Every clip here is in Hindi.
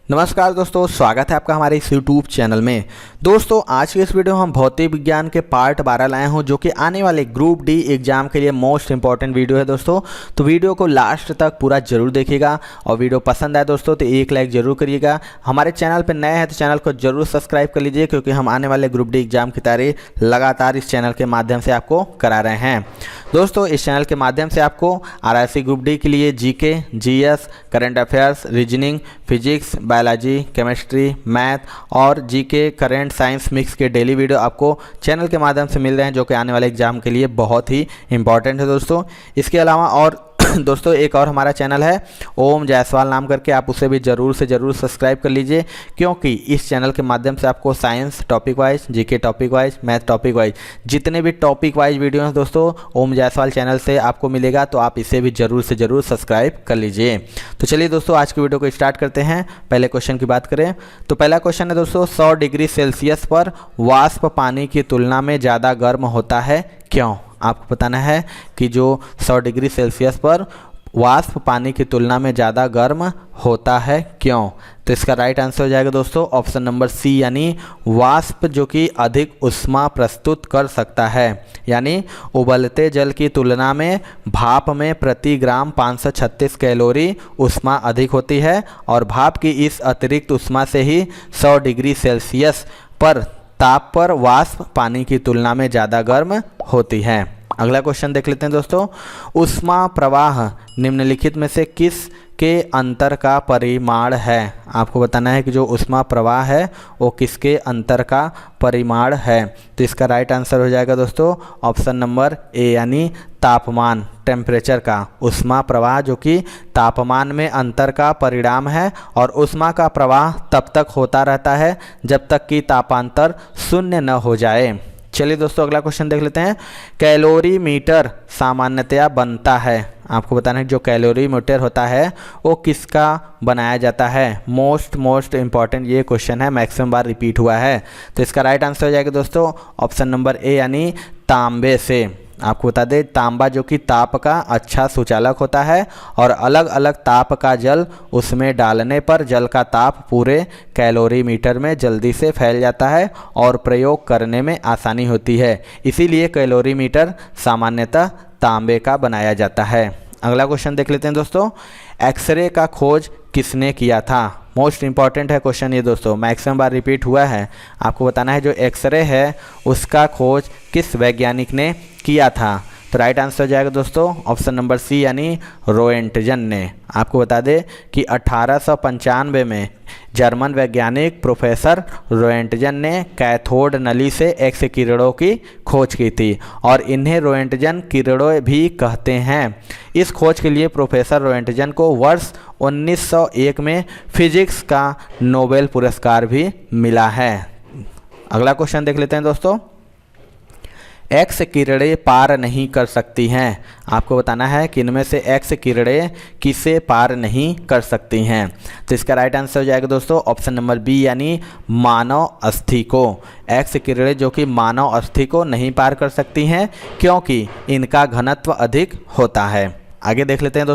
नमस्कार दोस्तों, स्वागत है आपका हमारे इस YouTube चैनल में। दोस्तों आज की इस वीडियो में हम भौतिक विज्ञान के पार्ट 12 लाए हूं, जो कि आने वाले ग्रुप डी एग्जाम के लिए मोस्ट इंपॉर्टेंट वीडियो है दोस्तों। तो वीडियो को लास्ट तक पूरा जरूर देखिएगा और वीडियो पसंद आए दोस्तों तो एक लाइक जरूर करिएगा। हमारे चैनल पर नए हैं तो चैनल को जरूर सब्सक्राइब कर लीजिए, क्योंकि हम आने वाले ग्रुप डी एग्जाम की तैयारी लगातार इस चैनल के माध्यम से आपको करा रहे हैं। दोस्तों इस चैनल के माध्यम से आपको RRC ग्रुप डी के लिए GK, GS, current affairs, reasoning, physics, biology, chemistry, math और GK करंट साइंस मिक्स के डेली वीडियो आपको चैनल के माध्यम से मिल रहे हैं, जो कि आने वाले एग्जाम के लिए बहुत ही इंपॉर्टेंट है दोस्तों। इसके अलावा और दोस्तों एक और हमारा चैनल है ओम जायसवाल नाम करके, आप उसे भी ज़रूर से ज़रूर सब्सक्राइब कर लीजिए, क्योंकि इस चैनल के माध्यम से आपको science topic wise, GK topic wise, math topic wise, जितने भी टॉपिक वाइज वीडियो हैं दोस्तों ओम जायसवाल चैनल से आपको मिलेगा, तो आप इसे भी ज़रूर से ज़रूर सब्सक्राइब कर लीजिए। तो चलिए दोस्तों आज की वीडियो को स्टार्ट करते हैं। पहले क्वेश्चन की बात करें तो पहला क्वेश्चन है दोस्तों, 100 डिग्री सेल्सियस पर वाष्प पानी की तुलना में ज़्यादा गर्म होता है, क्यों? आपको बताना है कि जो 100 डिग्री सेल्सियस पर वाष्प पानी की तुलना में ज़्यादा गर्म होता है, क्यों? तो इसका राइट आंसर हो जाएगा दोस्तों ऑप्शन नंबर सी, यानी वाष्प जो कि अधिक ऊष्मा प्रस्तुत कर सकता है, यानी उबलते जल की तुलना में भाप में प्रति ग्राम 536 कैलोरी ऊष्मा अधिक होती है, और भाप की इस अतिरिक्त ऊष्मा से ही 100 डिग्री सेल्सियस पर ताप पर वाष्प पानी की तुलना में ज़्यादा गर्म होती है। अगला क्वेश्चन देख लेते हैं दोस्तों, ऊष्मा प्रवाह निम्नलिखित में से किस के अंतर का परिमाण है? आपको बताना है कि जो ऊष्मा प्रवाह है वो किसके अंतर का परिमाण है। तो इसका राइट आंसर हो जाएगा दोस्तों ऑप्शन नंबर ए, यानी तापमान, टेम्परेचर का। ऊष्मा प्रवाह जो कि तापमान में अंतर का परिणाम है, और ऊष्मा का प्रवाह तब तक होता रहता है जब तक कि तापांतर शून्य न हो जाए। चलिए दोस्तों अगला क्वेश्चन देख लेते हैं, कैलोरी मीटर सामान्यतया बनता है। आपको बताना है जो कैलोरी मीटर होता है वो किसका बनाया जाता है। मोस्ट इंपॉर्टेंट ये क्वेश्चन है, मैक्सिमम बार रिपीट हुआ है। तो इसका राइट आंसर हो जाएगा दोस्तों ऑप्शन नंबर ए, यानी तांबे से। आपको बता दें तांबा जो कि ताप का अच्छा सुचालक होता है, और अलग अलग ताप का जल उसमें डालने पर जल का ताप पूरे कैलोरीमीटर में जल्दी से फैल जाता है और प्रयोग करने में आसानी होती है। इसीलिए कैलोरीमीटर सामान्यतः तांबे का बनाया जाता है। अगला क्वेश्चन देख लेते हैं दोस्तों, एक्सरे का खोज किसने किया था? मोस्ट इंपॉर्टेंट है क्वेश्चन ये दोस्तों, मैक्सिमम बार रिपीट हुआ है। आपको बताना है जो एक्सरे है उसका खोज किस वैज्ञानिक ने किया था। तो राइट आंसर हो जाएगा दोस्तों ऑप्शन नंबर सी, यानी रोएंटजन ने। आपको बता दें कि 1895 में जर्मन वैज्ञानिक प्रोफेसर रोएंटजन ने कैथोड नली से एक्स किरणों की खोज की थी, और इन्हें रोएंटजन किरणों भी कहते हैं। इस खोज के लिए प्रोफेसर रोएंटजन को वर्ष 1901 में फिजिक्स का नोबेल पुरस्कार भी मिला है। अगला क्वेश्चन देख लेते हैं दोस्तों, एक्स किरणें पार नहीं कर सकती हैं। आपको बताना है कि इनमें से एक्स किरणें किसे पार नहीं कर सकती हैं। तो इसका राइट आंसर हो जाएगा दोस्तों ऑप्शन नंबर बी, यानी मानव अस्थि को। एक्स किरणें जो कि मानव अस्थि को नहीं पार कर सकती हैं, क्योंकि इनका घनत्व अधिक होता है। आगे देख लेते हैं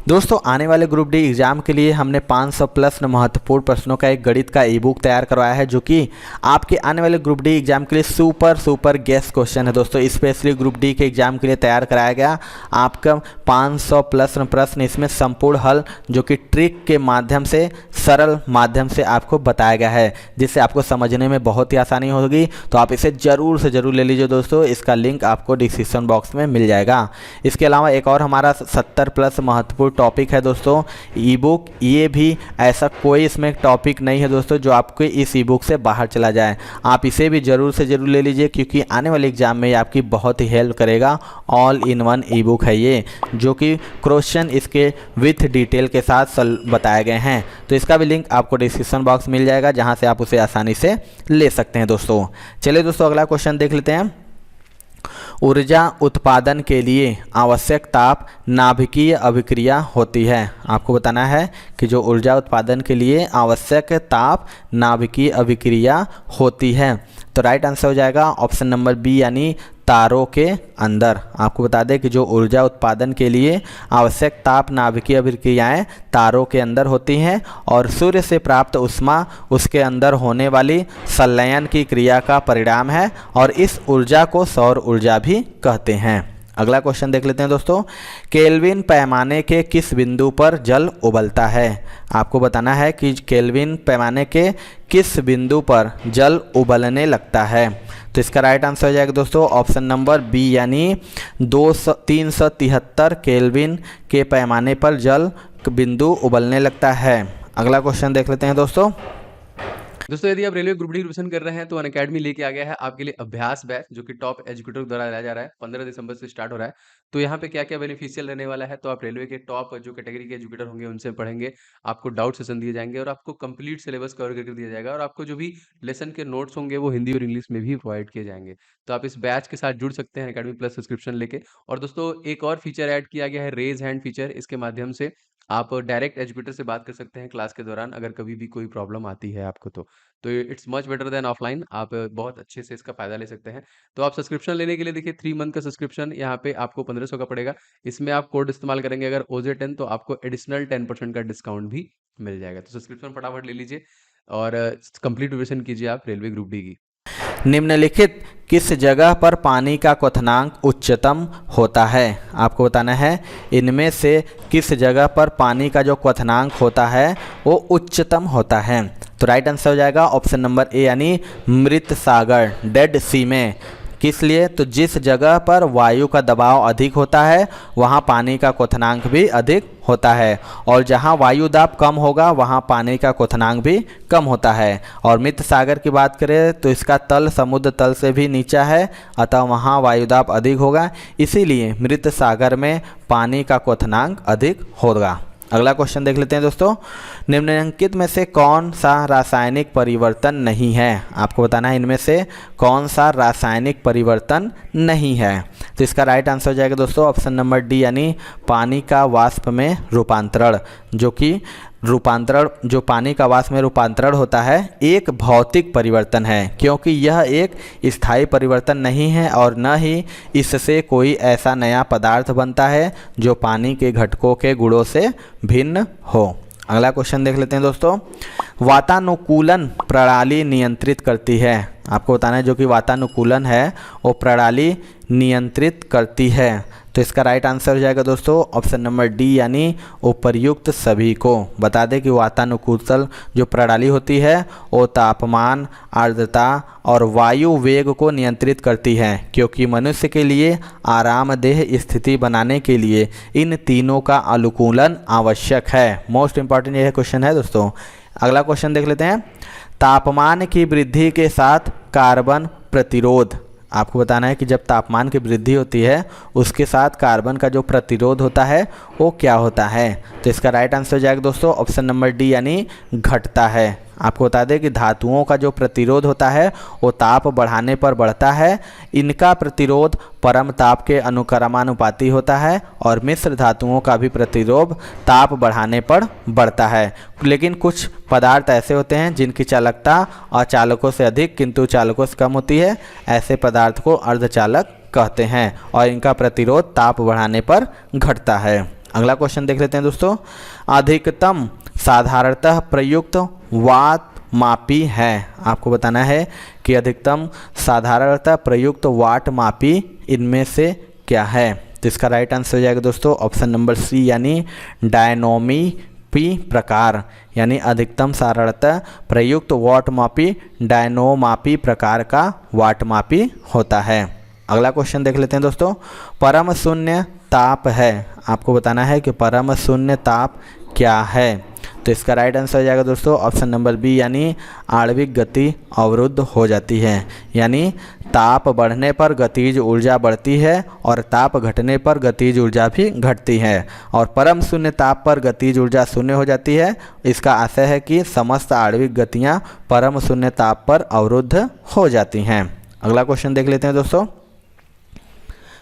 दोस्तों आने वाले ग्रुप डी एग्जाम के लिए हमने 500 प्लस महत्वपूर्ण प्रश्नों का एक गणित का ई बुक तैयार करवाया है, जो कि आपके आने वाले ग्रुप डी एग्जाम के लिए सुपर गेस क्वेश्चन है दोस्तों। स्पेशली ग्रुप डी के एग्जाम के लिए तैयार कराया गया आपका 500 प्लस प्रश्न, इसमें संपूर्ण हल जो कि ट्रिक के माध्यम से, सरल माध्यम से आपको बताया गया है, जिससे आपको समझने में बहुत ही आसानी होगी। तो आप इसे ज़रूर से ज़रूर ले लीजिए दोस्तों, इसका लिंक आपको डिस्क्रिप्शन बॉक्स में मिल जाएगा। इसके अलावा एक और हमारा 70 प्लस महत्वपूर्ण टॉपिक है दोस्तों ई बुक। ये भी ऐसा कोई इसमें टॉपिक नहीं है दोस्तों जो आपको इस ई बुक से बाहर चला जाए। आप इसे भी ज़रूर से ज़रूर ले लीजिए, क्योंकि आने वाले एग्जाम में ये आपकी बहुत ही हेल्प करेगा। All in one E book है ये, जो कि क्वेश्चन इसके विथ डिटेल के साथ बताए गए हैं। तो इसका भी लिंक आपको डिस्क्रिप्शन बॉक्स मिल जाएगा, जहाँ से आप उसे आसानी से ले सकते हैं दोस्तों। चलिए दोस्तों अगला क्वेश्चन देख लेते हैं, ऊर्जा उत्पादन के लिए आवश्यक ताप नाभिकीय अभिक्रिया होती है। आपको बताना है कि जो ऊर्जा उत्पादन के लिए आवश्यक ताप नाभिकीय अभिक्रिया होती है। तो राइट आंसर हो जाएगा ऑप्शन नंबर बी, यानी तारों के अंदर। आपको बता दें कि जो ऊर्जा उत्पादन के लिए आवश्यक ताप नाभिकीय अभिक्रियाएं तारों के अंदर होती हैं और सूर्य से प्राप्त ऊष्मा उसके अंदर होने वाली संलयन की क्रिया का परिणाम है और इस ऊर्जा को सौर ऊर्जा भी कहते हैं। अगला क्वेश्चन देख लेते हैं दोस्तों। केल्विन पैमाने के किस बिंदु पर जल उबलता है? आपको बताना है कि केल्विन पैमाने के किस बिंदु पर जल उबलने लगता है। तो इसका राइट आंसर हो जाएगा दोस्तों ऑप्शन नंबर बी, यानी 373 केल्विन के पैमाने पर जल बिंदु उबलने लगता है। अगला क्वेश्चन देख लेते हैं दोस्तों। यदि आप रेलवे ग्रुप डी रिविजन कर रहे हैं तो अनअकैडमी लेके आ गया है आपके लिए अभ्यास बैच, जो कि टॉप एजुकेटर द्वारा लाया जा रहा है। 15 दिसंबर से स्टार्ट हो रहा है। तो यहाँ पे क्या क्या बेनिफिशियल रहने वाला है, तो आप रेलवे के टॉप जो कैटेगरी के एजुकेटर होंगे उनसे पढ़ेंगे, आपको डाउट सेशन दिए जाएंगे और आपको कंप्लीट सिलेबस कवर करके दिया जाएगा और आपको जो भी लेसन के नोट्स होंगे वो हिंदी और इंग्लिश में भी प्रोवाइड किए जाएंगे। तो आप इस बैच के साथ जुड़ सकते हैं अनअकैडमी प्लस सब्सक्रिप्शन लेके। और दोस्तों एक और फीचर ऐड किया गया है, रेज हैंड फीचर। इसके माध्यम से आप डायरेक्ट एजुकेटर से बात कर सकते हैं क्लास के दौरान, अगर कभी भी कोई प्रॉब्लम आती है आपको तो it's much better than offline. आप बहुत अच्छे से इसका फायदा ले सकते हैं। तो आप सब्सक्रिप्शन लेने के लिए देखिए 3 मंथ का सब्सक्रिप्शन यहाँ पे आपको 1500 का पड़ेगा। इसमें आप कोड इस्तेमाल करेंगे अगर OJ10 तो आपको एडिशनल 10% का डिस्काउंट भी मिल जाएगा। तो सब्सक्रिप्शन फटाफट ले लीजिए और कंप्लीट रिविजन कीजिए आप रेलवे ग्रुप डी की। निम्नलिखित किस जगह पर पानी का क्वथनांक उच्चतम होता है? आपको बताना है इनमें से किस जगह पर पानी का जो क्वथनांक होता है वो उच्चतम होता है। तो राइट आंसर हो जाएगा ऑप्शन नंबर ए, यानी मृत सागर, डेड सी में। किस लिए? तो जिस जगह पर वायु का दबाव अधिक होता है वहाँ पानी का क्वथनांक भी अधिक होता है और जहाँ वायु दाब कम होगा वहाँ पानी का क्वथनांक भी कम होता है। और मृत सागर की बात करें तो इसका तल समुद्र तल से भी नीचा है, अतः वहाँ वायु दाब अधिक होगा, इसीलिए मृत सागर में पानी का क्वथनांक अधिक होगा। अगला क्वेश्चन देख लेते हैं दोस्तों। निम्नलिखित में से कौन सा रासायनिक परिवर्तन नहीं है? आपको बताना है इनमें से कौन सा रासायनिक परिवर्तन नहीं है। तो इसका राइट आंसर हो जाएगा दोस्तों ऑप्शन नंबर डी, यानी पानी का वाष्प में रूपांतरण। जो पानी का वाष्प में रूपांतरण होता है एक भौतिक परिवर्तन है, क्योंकि यह एक स्थायी परिवर्तन नहीं है और न ही इससे कोई ऐसा नया पदार्थ बनता है जो पानी के घटकों के गुणों से भिन्न हो। अगला क्वेश्चन देख लेते हैं दोस्तों। वातानुकूलन प्रणाली नियंत्रित करती है। आपको बताना है जो कि वातानुकूलन है वो प्रणाली नियंत्रित करती है। तो इसका राइट आंसर हो जाएगा दोस्तों ऑप्शन नंबर डी, यानी उपर्युक्त सभी को। बता दें कि वातानुकूलन जो प्रणाली होती है वो तापमान, आर्द्रता और वायु वेग को नियंत्रित करती है, क्योंकि मनुष्य के लिए आरामदेह स्थिति बनाने के लिए इन तीनों का अनुकूलन आवश्यक है। मोस्ट इंपॉर्टेंट यह क्वेश्चन है दोस्तों। अगला क्वेश्चन देख लेते हैं। तापमान की वृद्धि के साथ कार्बन प्रतिरोध। आपको बताना है कि जब तापमान की वृद्धि होती है उसके साथ कार्बन का जो प्रतिरोध होता है वो क्या होता है। तो इसका राइट आंसर हो जाएगा दोस्तों ऑप्शन नंबर डी, यानी घटता है। आपको बता दें कि धातुओं का जो प्रतिरोध होता है वो ताप बढ़ाने पर बढ़ता है। इनका प्रतिरोध परम ताप के अनुक्रमानुपाती होता है और मिश्र धातुओं का भी प्रतिरोध ताप बढ़ाने पर बढ़ता है। लेकिन कुछ पदार्थ ऐसे होते हैं जिनकी चालकता अचालकों से अधिक किंतु चालकों से कम होती है, ऐसे पदार्थ को अर्धचालक कहते हैं और इनका प्रतिरोध ताप बढ़ाने पर घटता है। अगला क्वेश्चन देख लेते हैं दोस्तों। अधिकतम साधारणतः प्रयुक्त वाट मापी है। आपको बताना है कि अधिकतम साधारणतः प्रयुक्त वाट मापी इनमें से क्या है। तो इसका राइट आंसर हो जाएगा दोस्तों ऑप्शन नंबर सी, यानी डायनोमीपी प्रकार, यानी अधिकतम साधारणतः प्रयुक्त वाट मापी डायनोमापी प्रकार का वाट मापी होता है। अगला क्वेश्चन देख लेते हैं दोस्तों। परम शून्य ताप है। आपको बताना है कि परम शून्य ताप क्या है। तो इसका राइट आंसर हो जाएगा दोस्तों ऑप्शन नंबर बी, यानी आणविक गति अवरुद्ध हो जाती है, यानी ताप बढ़ने पर गतिज ऊर्जा बढ़ती है और ताप घटने पर गतिज ऊर्जा भी घटती है और परम शून्य ताप पर गतिज ऊर्जा शून्य हो जाती है। इसका आशय है कि समस्त आणविक गतियाँ परम शून्य ताप पर अवरुद्ध हो जाती हैं। अगला क्वेश्चन देख लेते हैं दोस्तों।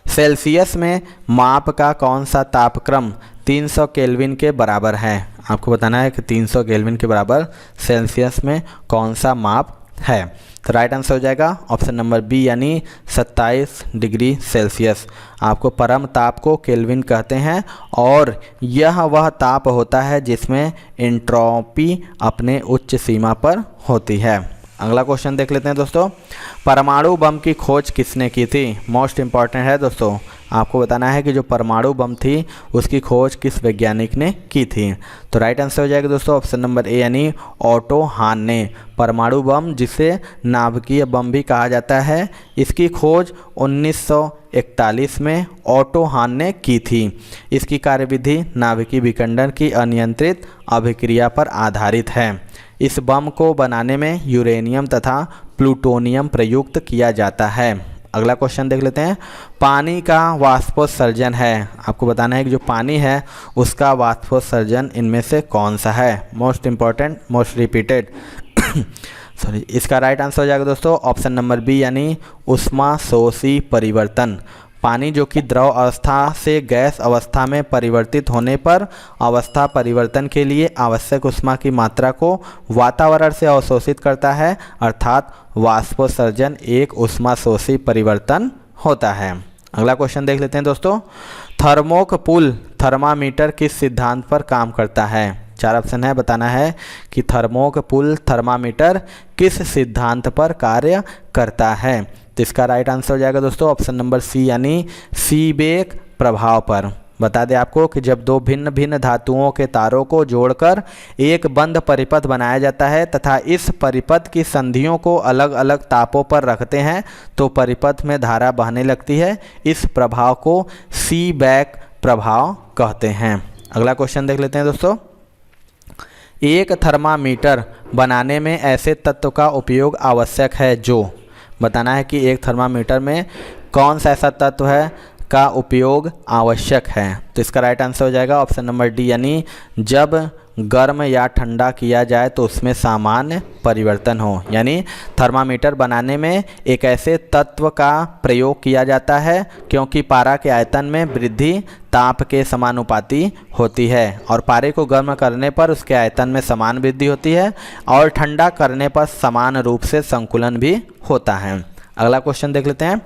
सेल्सियस में माप का कौन सा तापक्रम 300 केल्विन के बराबर है। आपको बताना है कि 300 केल्विन के बराबर सेल्सियस में कौन सा माप है। तो राइट आंसर हो जाएगा ऑप्शन नंबर बी यानी 27 डिग्री सेल्सियस। आपको परम ताप को केल्विन कहते हैं और यह वह ताप होता है जिसमें एंट्रोपी अपने उच्च सीमा पर होती है। अगला क्वेश्चन देख लेते हैं दोस्तों। परमाणु बम की खोज किसने की थी? मोस्ट इंपॉर्टेंट है दोस्तों, आपको बताना है कि जो परमाणु बम थी उसकी खोज किस वैज्ञानिक ने की थी। तो राइट आंसर हो जाएगा दोस्तों ऑप्शन नंबर ए यानी ऑटो हान ने। परमाणु बम जिसे नाभिकीय बम भी कहा जाता है, इसकी खोज 1941 में ऑटो हान ने की थी। इसकी कार्यविधि नाभिकीय विखंडन की अनियंत्रित अभिक्रिया पर आधारित है। इस बम को बनाने में यूरेनियम तथा प्लूटोनियम प्रयुक्त किया जाता है। अगला क्वेश्चन देख लेते हैं। पानी का वाष्पोत्सर्जन है, आपको बताना है कि जो पानी है उसका वाष्पोत्सर्जन इनमें से कौन सा है? Most important, most repeated sorry. इसका राइट आंसर हो जाएगा दोस्तों ऑप्शन नंबर बी यानी ऊष्माशोषी परिवर्तन। पानी जो कि द्रव अवस्था से गैस अवस्था में परिवर्तित होने पर अवस्था परिवर्तन के लिए आवश्यक ऊष्मा की मात्रा को वातावरण से अवशोषित करता है, अर्थात वाष्पोत्सर्जन एक ऊष्माशोषी परिवर्तन होता है। अगला क्वेश्चन देख लेते हैं दोस्तों। थर्मोकपुल थर्मामीटर किस सिद्धांत पर काम करता है? 4 ऑप्शन है, बताना है कि थर्मोकपुल थर्मामीटर किस सिद्धांत पर कार्य करता है। तो इसका राइट आंसर हो जाएगा दोस्तों ऑप्शन नंबर सी यानी सीबेक प्रभाव पर। बता दें आपको कि जब दो भिन्न भिन्न धातुओं के तारों को जोड़कर एक बंद परिपथ बनाया जाता है तथा इस परिपथ की संधियों को अलग अलग तापों पर रखते हैं तो परिपथ में धारा बहने लगती है। इस प्रभाव को सीबेक प्रभाव कहते हैं। अगला क्वेश्चन देख लेते हैं दोस्तों। एक थर्मामीटर बनाने में ऐसे तत्व का उपयोग आवश्यक है जो, बताना है कि एक थर्मामीटर में कौन सा ऐसा तत्व है का उपयोग आवश्यक है। तो इसका राइट आंसर हो जाएगा ऑप्शन नंबर डी यानी जब गर्म या ठंडा किया जाए तो उसमें सामान्य परिवर्तन हो। यानी थर्मामीटर बनाने में एक ऐसे तत्व का प्रयोग किया जाता है क्योंकि पारा के आयतन में वृद्धि ताप के समानुपाती होती है और पारे को गर्म करने पर उसके आयतन में समान वृद्धि होती है और ठंडा करने पर समान रूप से संकुलन भी होता है। अगला क्वेश्चन देख लेते हैं।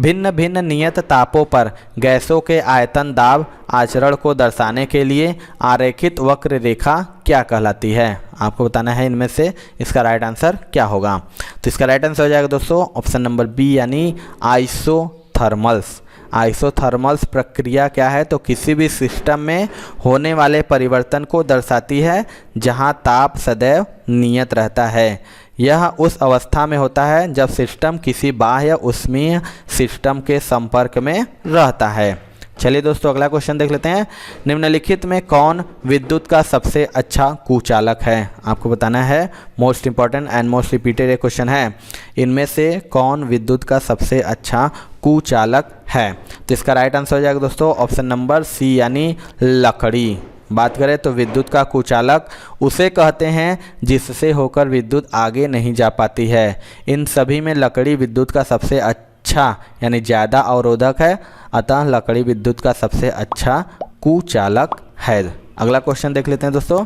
भिन्न भिन्न नियत तापों पर गैसों के आयतन दाब आचरण को दर्शाने के लिए आरेखित वक्र रेखा क्या कहलाती है? आपको बताना है इनमें से इसका राइट आंसर क्या होगा। तो इसका राइट आंसर हो जाएगा दोस्तों ऑप्शन नंबर बी यानी आइसोथर्मल्स। आइसोथर्मल्स प्रक्रिया क्या है? तो किसी भी सिस्टम में होने वाले परिवर्तन को दर्शाती है जहां ताप सदैव नियत रहता है। यह उस अवस्था में होता है जब सिस्टम किसी बाह्य ऊष्मीय सिस्टम के संपर्क में रहता है। चलिए दोस्तों अगला क्वेश्चन देख लेते हैं। निम्नलिखित में कौन विद्युत का सबसे अच्छा कुचालक है? आपको बताना है, most important and most repeated ये क्वेश्चन है। इनमें से कौन विद्युत का सबसे अच्छा कुचालक है? तो इसका राइट आंसर हो जाएगा दोस्तों ऑप्शन नंबर सी यानी लकड़ी। बात करें तो विद्युत का कुचालक उसे कहते हैं जिससे होकर विद्युत आगे नहीं जा पाती है। इन सभी में लकड़ी विद्युत का सबसे अच्छा यानी ज़्यादा अवरोधक है, अतः लकड़ी विद्युत का सबसे अच्छा कुचालक है। अगला क्वेश्चन देख लेते हैं दोस्तों।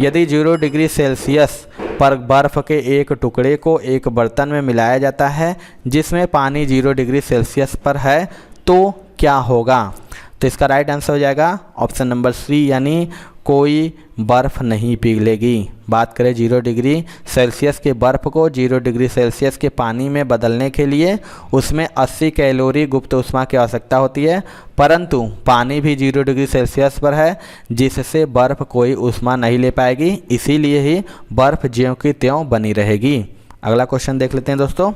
यदि 0 डिग्री सेल्सियस पर बर्फ़ के एक टुकड़े को एक बर्तन में मिलाया जाता है जिसमें पानी 0 डिग्री सेल्सियस पर है तो क्या होगा? तो इसका राइट आंसर हो जाएगा ऑप्शन नंबर सी यानी कोई बर्फ़ नहीं पिघलेगी। बात करें 0 डिग्री सेल्सियस के बर्फ़ को 0 डिग्री सेल्सियस के पानी में बदलने के लिए उसमें 80 कैलोरी गुप्त ऊष्मा की आवश्यकता होती है, परंतु पानी भी 0 डिग्री सेल्सियस पर है जिससे बर्फ़ कोई ऊष्मा नहीं ले पाएगी, इसीलिए ही बर्फ़ ज्यों की त्यों बनी रहेगी। अगला क्वेश्चन देख लेते हैं दोस्तों।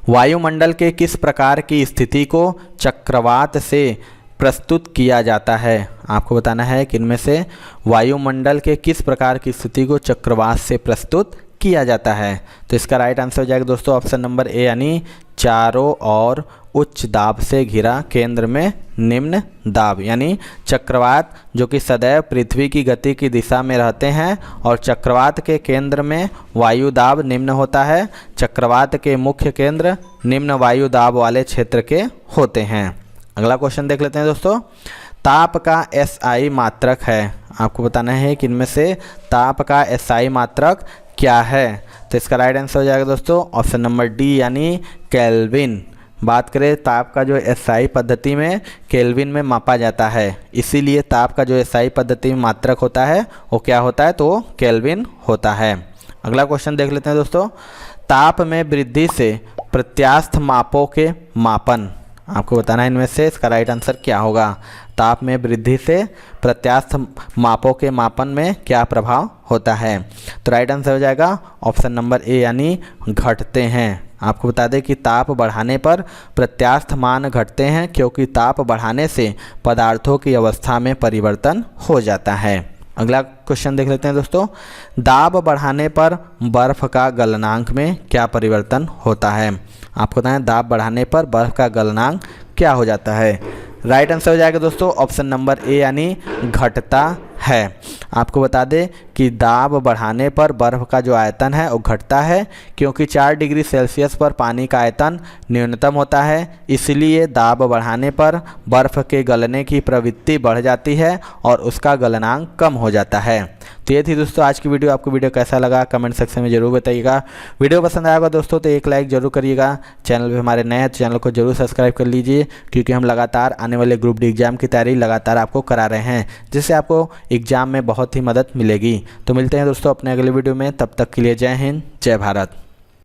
वायुमंडल के किस प्रकार की स्थिति को चक्रवात से प्रस्तुत किया जाता है? आपको बताना है कि इनमें से वायुमंडल के किस प्रकार की स्थिति को चक्रवात से प्रस्तुत किया जाता है। तो इसका राइट आंसर हो जाएगा दोस्तों ऑप्शन नंबर ए यानी चारों ओर उच्च दाब से घिरा केंद्र में निम्न दाब। यानी चक्रवात जो कि सदैव पृथ्वी की गति की दिशा में रहते हैं और चक्रवात के केंद्र में वायु दाब निम्न होता है। चक्रवात के मुख्य केंद्र निम्न वायु दाब वाले क्षेत्र के होते हैं। अगला क्वेश्चन देख लेते हैं दोस्तों। ताप का एसआई मात्रक है। आपको बताना है कि इनमें से ताप का एसआई मात्रक क्या है? तो इसका राइट आंसर हो जाएगा दोस्तों ऑप्शन नंबर डी यानी केल्विन। बात करें ताप का जो एसआई पद्धति में केल्विन में मापा जाता है, इसीलिए ताप का जो एसआई पद्धति में मात्रक होता है वो क्या होता है? तो केल्विन होता है। अगला क्वेश्चन देख लेते हैं दोस्तों। ताप में वृद्धि से प्रत्यास्थ मापों के मापन, आपको बताना है इनमें से इसका राइट आंसर क्या होगा। ताप में वृद्धि से प्रत्यास्थ मापों के मापन में क्या प्रभाव होता है? तो राइट आंसर हो जाएगा ऑप्शन नंबर ए यानी घटते हैं। आपको बता दें कि ताप बढ़ाने पर प्रत्यास्थ मान घटते हैं, क्योंकि ताप बढ़ाने से पदार्थों की अवस्था में परिवर्तन हो जाता है। अगला क्वेश्चन देख लेते हैं दोस्तों। दाब बढ़ाने पर बर्फ का गलनांक में क्या परिवर्तन होता है? आपको बताएं दाब बढ़ाने पर बर्फ का गलनांक क्या हो जाता है? राइट आंसर हो जाएगा दोस्तों ऑप्शन नंबर ए यानी घटता है। आपको बता दें कि दाब बढ़ाने पर बर्फ का जो आयतन है वो घटता है, क्योंकि 4 डिग्री सेल्सियस पर पानी का आयतन न्यूनतम होता है, इसलिए दाब बढ़ाने पर बर्फ के गलने की प्रवृत्ति बढ़ जाती है और उसका गलनांक कम हो जाता है। तो ये थी दोस्तों आज की वीडियो। आपको वीडियो कैसा लगा कमेंट सेक्शन में जरूर बताइएगा। वीडियो पसंद आया होगा दोस्तों तो एक लाइक जरूर करिएगा। चैनल पे हमारे नए हैं तो चैनल को जरूर सब्सक्राइब कर लीजिए, क्योंकि हम लगातार आने वाले ग्रुप डी एग्जाम की तैयारी लगातार आपको करा रहे हैं, जिससे आपको एग्जाम में बहुत ही मदद मिलेगी। तो मिलते हैं दोस्तों अपने अगले वीडियो में, तब तक के लिए जय हिंद जय भारत।